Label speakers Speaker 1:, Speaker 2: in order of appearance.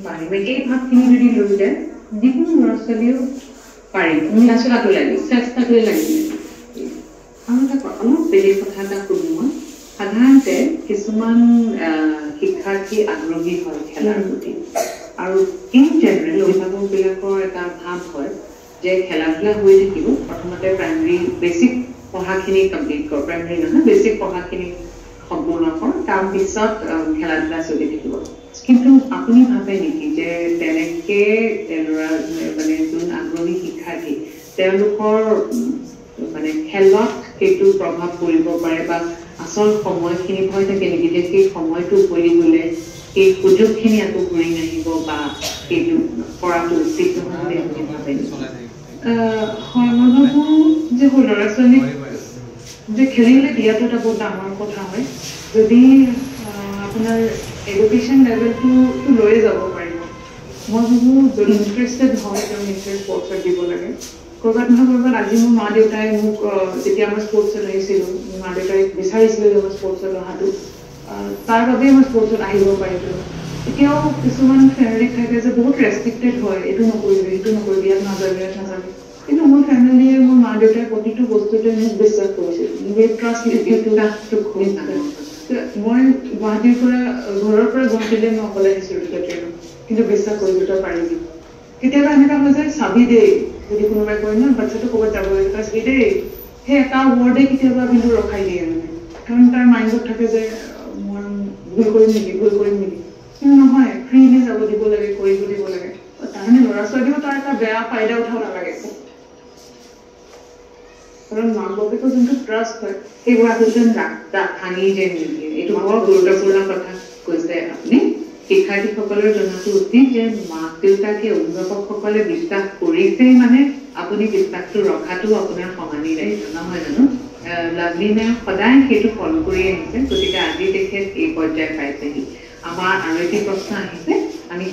Speaker 1: পাৰিম এই ভাবখিনি যদি লৈ যায় যিকোনো ল'ৰা ছোৱালীও পাৰিম চেষ্টাটোৱে লাগিব আৰু এটা অলপ বেলেগ কথা এটা সুধো মই সাধাৰণতে কিছুমান শিক্ষাৰ্থী আগ্ৰহী হয় খেলাৰ প্ৰতি আৰু ইন জেনেৰেল অভিভাৱকবিলাকৰ এটা ভাৱ হয় যে খেলা ধূলা হৈ থাকিব প্ৰথমতে প্ৰাইমেৰী বেছিক পঢ়াখিনি কমপ্লিট কৰ প্ৰাইমেৰী নহয় বেছিক পঢ়াখিনি সম্পূৰ্ণ কৰ তাৰপিছত খেলা ধূলা চলি থাকিব কিন্তু আপুনি ভাবে নেকি যে তেনেকে ল'ৰা মানে যোন আগ্ৰহী শিক্ষাৰ্থী তেওঁলোকৰ মানে খেলত সেইটো প্ৰভাৱ পৰিব পাৰে বা আচল সময়খিনি হৈ থাকে নেকি যে সেই সময়টো উকলি গ'লে এই সুযোগখিনি আকৌ ঘূৰি নাহিব বা সেইটো কৰাটো উচিত নহয় বুলি আপুনি ভাবে নেকি হয় মই ভাবোঁ যে ল'ৰা ছোৱালীক যে খেলিবলৈ দিয়াটো এটা বহুত ডাঙৰ কথা হয় যদি আপোনাৰ এডুকেশ্যন লেভেলটো লৈয়ে যাব পাৰিব মই ভাবোঁ যদি ইণ্টাৰেষ্টেড হয় তেওঁ নিশ্চয় স্পৰ্টছত দিব লাগে ক'ৰবাত নহয় ক'ৰবাত আজি মোৰ মা দেউতাই মোক যেতিয়া মই স্পৰ্টছত আহিছিলোঁ মোৰ মা দেউতাই বিচাৰিছিলোঁ যে মই স্পৰ্টছত অহাটো তাৰ বাবেই মই স্পৰ্টছত আহিব পাৰিছিলোঁ এতিয়াও কিছুমান ফেমিলি থাকে যে বহুত ৰেষ্ট্ৰিক্টেড হয় এইটো নকৰিবি সেইটো নকৰিবি ইয়াত নাযাবি ইয়াত নাযাবি কিন্তু মোৰ ফেমিলিয়ে মোৰ মা দেউতাই প্ৰতিটো বস্তুতে মোক বিশ্বাস কৰিছিল মই গুৱাহাটীৰ পৰা ঘৰৰ পৰা গুৱাহাটীলৈ মই অকলে আহিছিলোঁ ট্ৰেইনত কিন্তু বিশ্বাস কৰিবি তই পাৰিবি কেতিয়াবা এনেকুৱা হয় যে চাবি দেই যদি কোনোবাই কয় ন বাচ্ছাটো ক'ৰবাত যাব লাগে তই চাবি দেই সেই এটা ৱৰ্ডে কেতিয়াবা কিন্তু ৰখাই দিয়ে মানে কাৰণ তাৰ মাইণ্ডত থাকে যে মই ভুল কৰিম নেকি কিন্তু নহয় ফ্ৰীলি যাব দিব লাগে কৰিব দিব লাগে তাৰমানে ল'ৰা ছোৱালীও তাৰ এটা বেয়া ফাইদা উঠাব নালাগে কাৰণ মাক বাপেকৰ যোনটো ট্ৰাষ্ট হয় সেইবোৰ আচলতে ভাঙি যে নিদিয়ে এইটো বৰ গুৰুত্বপূৰ্ণ কথা কৈছে আপুনি শিক্ষাৰ্থীসকলৰ জনাটো উচিত যে মাক দেউতাকে অভিভাৱকসকলে বিশ্বাস কৰিছেই মানে আপুনি বিশ্বাসটো ৰখাটো আপোনাৰ সমানেই দায়িত্ব নহয় জানো লাভলীনে সদায় সেইটো ফলো কৰি আহিছে গতিকে আজি তেখেত এই পৰ্যায় পাইছেহি আমাৰ আৰু এটি প্ৰশ্ন আহিছে আমি